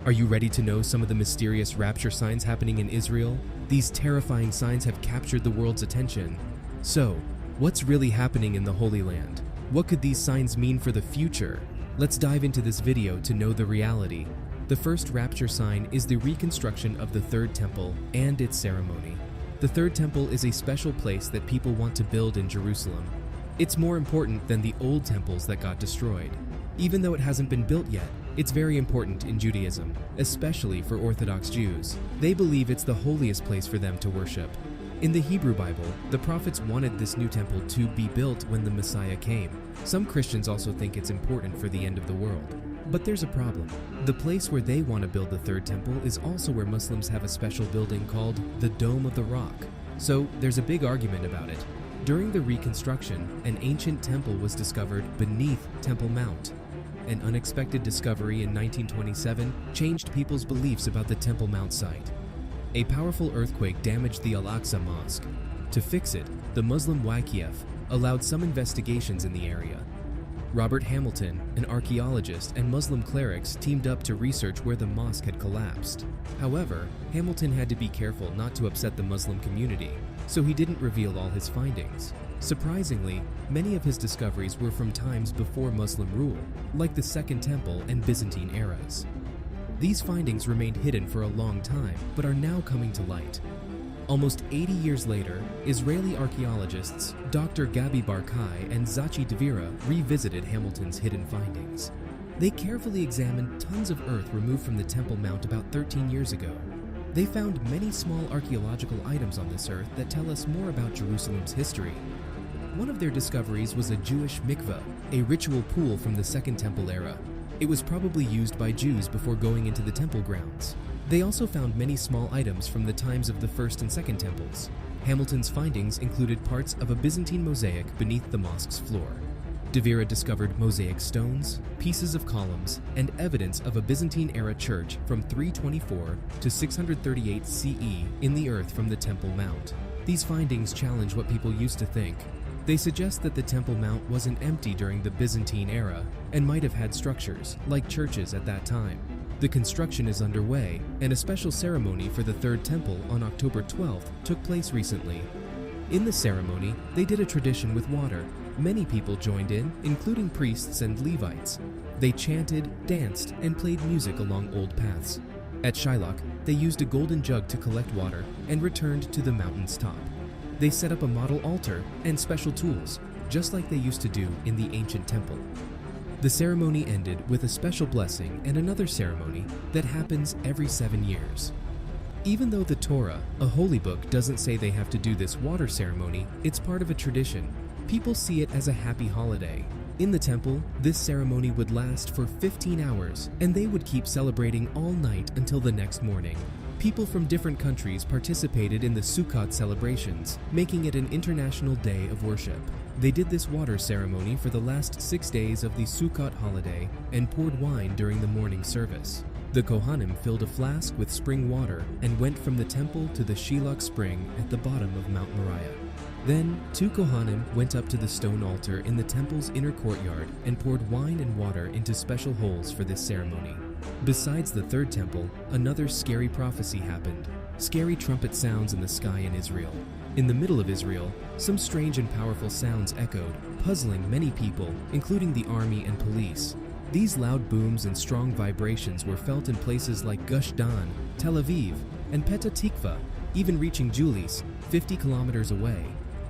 Are you ready to know some of the mysterious rapture signs happening in Israel? These terrifying signs have captured the world's attention. So, what's really happening in the Holy Land? What could these signs mean for the future? Let's dive into this video to know the reality. The first rapture sign is the reconstruction of the Third Temple and its ceremony. The Third Temple is a special place that people want to build in Jerusalem. It's more important than the old temples that got destroyed. Even though it hasn't been built yet, it's very important in Judaism, especially for Orthodox Jews. They believe it's the holiest place for them to worship. In the Hebrew Bible, the prophets wanted this new temple to be built when the Messiah came. Some Christians also think it's important for the end of the world. But there's a problem. The place where they want to build the Third Temple is also where Muslims have a special building called the Dome of the Rock. So there's a big argument about it. During the reconstruction, an ancient temple was discovered beneath Temple Mount. An unexpected discovery in 1927 changed people's beliefs about the Temple Mount site. A powerful earthquake damaged the Al-Aqsa mosque. To fix it, the Muslim waqf allowed some investigations in the area. Robert Hamilton, an archaeologist, and Muslim clerics teamed up to research where the mosque had collapsed. However, Hamilton had to be careful not to upset the Muslim community, so he didn't reveal all his findings. Surprisingly, many of his discoveries were from times before Muslim rule, like the Second Temple and Byzantine eras. These findings remained hidden for a long time, but are now coming to light. Almost 80 years later, Israeli archaeologists Dr. Gabi Barkai and Zachi Devira revisited Hamilton's hidden findings. They carefully examined tons of earth removed from the Temple Mount about 13 years ago. They found many small archaeological items on this earth that tell us more about Jerusalem's history. One of their discoveries was a Jewish mikveh, a ritual pool from the Second Temple era. It was probably used by Jews before going into the temple grounds. They also found many small items from the times of the First and Second Temples. Hamilton's findings included parts of a Byzantine mosaic beneath the mosque's floor. Devira discovered mosaic stones, pieces of columns, and evidence of a Byzantine-era church from 324 to 638 CE in the earth from the Temple Mount. These findings challenge what people used to think. They suggest that the Temple Mount wasn't empty during the Byzantine era and might have had structures, like churches at that time. The construction is underway, and a special ceremony for the Third Temple on October 12th took place recently. In the ceremony, they did a tradition with water. Many people joined in, including priests and Levites. They chanted, danced, and played music along old paths. At Shiloh, they used a golden jug to collect water and returned to the mountain's top. They set up a model altar and special tools, just like they used to do in the ancient temple. The ceremony ended with a special blessing and another ceremony that happens every 7 years. Even though the Torah, a holy book, doesn't say they have to do this water ceremony, it's part of a tradition. People see it as a happy holiday. In the temple, this ceremony would last for 15 hours, and they would keep celebrating all night until the next morning. People from different countries participated in the Sukkot celebrations, making it an international day of worship. They did this water ceremony for the last 6 days of the Sukkot holiday and poured wine during the morning service. The Kohanim filled a flask with spring water and went from the temple to the Shiloh spring at the bottom of Mount Moriah. Then, 2 Kohanim went up to the stone altar in the temple's inner courtyard and poured wine and water into special holes for this ceremony. Besides the Third Temple, another scary prophecy happened. Scary trumpet sounds in the sky in Israel. In the middle of Israel, some strange and powerful sounds echoed, puzzling many people, including the army and police. These loud booms and strong vibrations were felt in places like Gush Dan, Tel Aviv, and Petah Tikva, even reaching Julis, 50 kilometers away.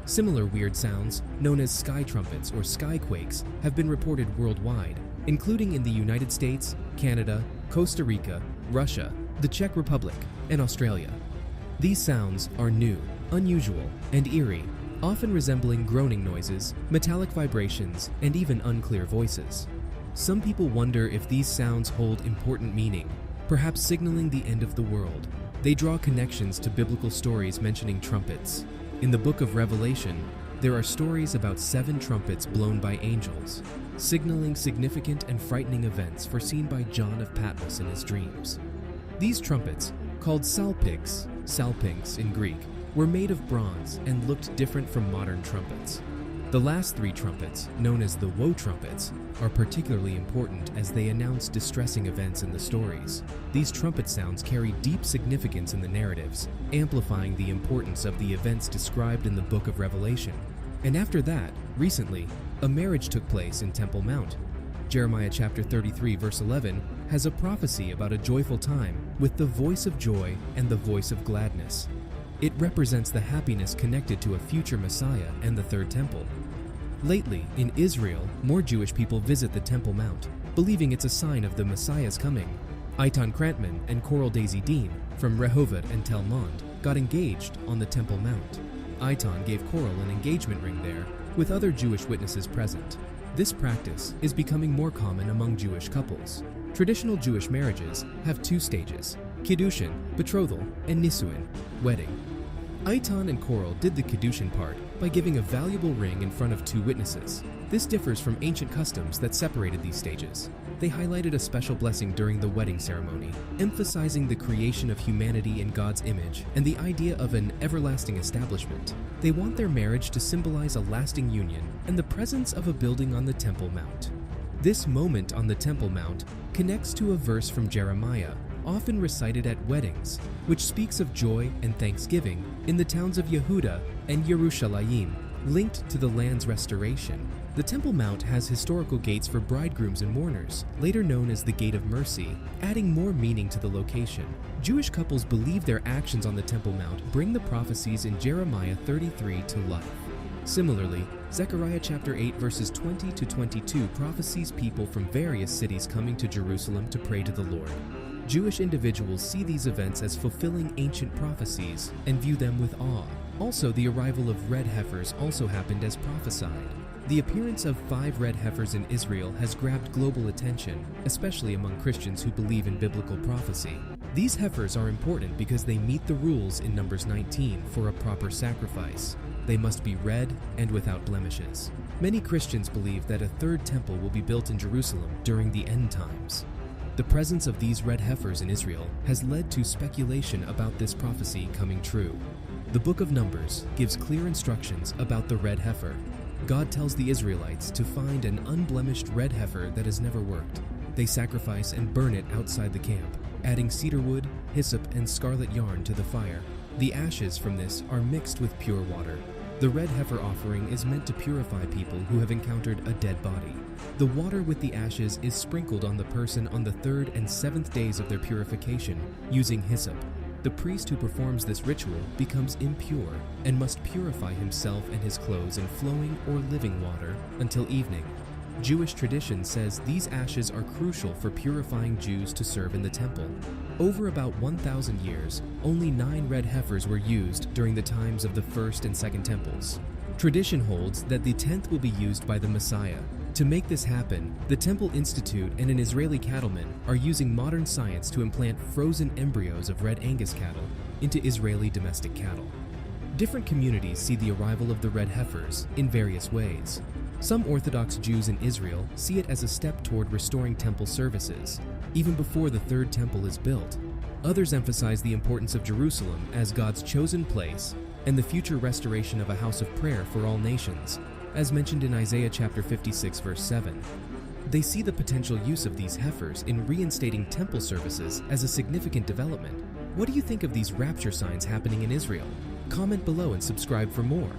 Similar weird sounds, known as sky trumpets or skyquakes, have been reported worldwide, including in the United States, Canada, Costa Rica, Russia, the Czech Republic, and Australia. These sounds are new, unusual, and eerie, often resembling groaning noises, metallic vibrations, and even unclear voices. Some people wonder if these sounds hold important meaning, perhaps signaling the end of the world. They draw connections to biblical stories mentioning trumpets. In the book of Revelation, there are stories about 7 trumpets blown by angels, signaling significant and frightening events foreseen by John of Patmos in his dreams. These trumpets, called salpinx in Greek, were made of bronze and looked different from modern trumpets. The last three trumpets, known as the woe trumpets, are particularly important as they announce distressing events in the stories. These trumpet sounds carry deep significance in the narratives, amplifying the importance of the events described in the book of Revelation. And after that, recently, a marriage took place in Temple Mount. Jeremiah chapter 33 verse 11 has a prophecy about a joyful time with the voice of joy and the voice of gladness. It represents the happiness connected to a future Messiah and the third temple. Lately, in Israel, more Jewish people visit the Temple Mount, believing it's a sign of the Messiah's coming. Eitan Krantman and Coral Daisy Dean from Rehovot and Tel Mond got engaged on the Temple Mount. Eitan gave Coral an engagement ring there, with other Jewish witnesses present. This practice is becoming more common among Jewish couples. Traditional Jewish marriages have two stages: kiddushin, betrothal, and nisuin, wedding. Eitan and Coral did the kiddushin part by giving a valuable ring in front of two witnesses. This differs from ancient customs that separated these stages. They highlighted a special blessing during the wedding ceremony, emphasizing the creation of humanity in God's image and the idea of an everlasting establishment. They want their marriage to symbolize a lasting union and the presence of a building on the Temple Mount. This moment on the Temple Mount connects to a verse from Jeremiah, often recited at weddings, which speaks of joy and thanksgiving in the towns of Yehuda and Yerushalayim, linked to the land's restoration. The Temple Mount has historical gates for bridegrooms and mourners, later known as the Gate of Mercy, adding more meaning to the location. Jewish couples believe their actions on the Temple Mount bring the prophecies in Jeremiah 33 to life. Similarly, Zechariah chapter 8 verses 20 to 22 prophesies people from various cities coming to Jerusalem to pray to the Lord. Jewish individuals see these events as fulfilling ancient prophecies and view them with awe. Also, the arrival of red heifers also happened as prophesied. The appearance of 5 red heifers in Israel has grabbed global attention, especially among Christians who believe in biblical prophecy. These heifers are important because they meet the rules in Numbers 19 for a proper sacrifice. They must be red and without blemishes. Many Christians believe that a third temple will be built in Jerusalem during the end times. The presence of these red heifers in Israel has led to speculation about this prophecy coming true. The book of Numbers gives clear instructions about the red heifer. God tells the Israelites to find an unblemished red heifer that has never worked. They sacrifice and burn it outside the camp, adding cedar wood, hyssop, and scarlet yarn to the fire. The ashes from this are mixed with pure water. The red heifer offering is meant to purify people who have encountered a dead body. The water with the ashes is sprinkled on the person on the 3rd and 7th days of their purification, using hyssop. The priest who performs this ritual becomes impure and must purify himself and his clothes in flowing or living water until evening. Jewish tradition says these ashes are crucial for purifying Jews to serve in the temple. Over about 1,000 years, only 9 red heifers were used during the times of the first and second temples. Tradition holds that the 10th will be used by the Messiah. To make this happen, the Temple Institute and an Israeli cattleman are using modern science to implant frozen embryos of red Angus cattle into Israeli domestic cattle. Different communities see the arrival of the red heifers in various ways. Some Orthodox Jews in Israel see it as a step toward restoring temple services, even before the third temple is built. Others emphasize the importance of Jerusalem as God's chosen place and the future restoration of a house of prayer for all nations, as mentioned in Isaiah chapter 56 verse 7. They see the potential use of these heifers in reinstating temple services as a significant development. What do you think of these rapture signs happening in Israel? Comment below and subscribe for more.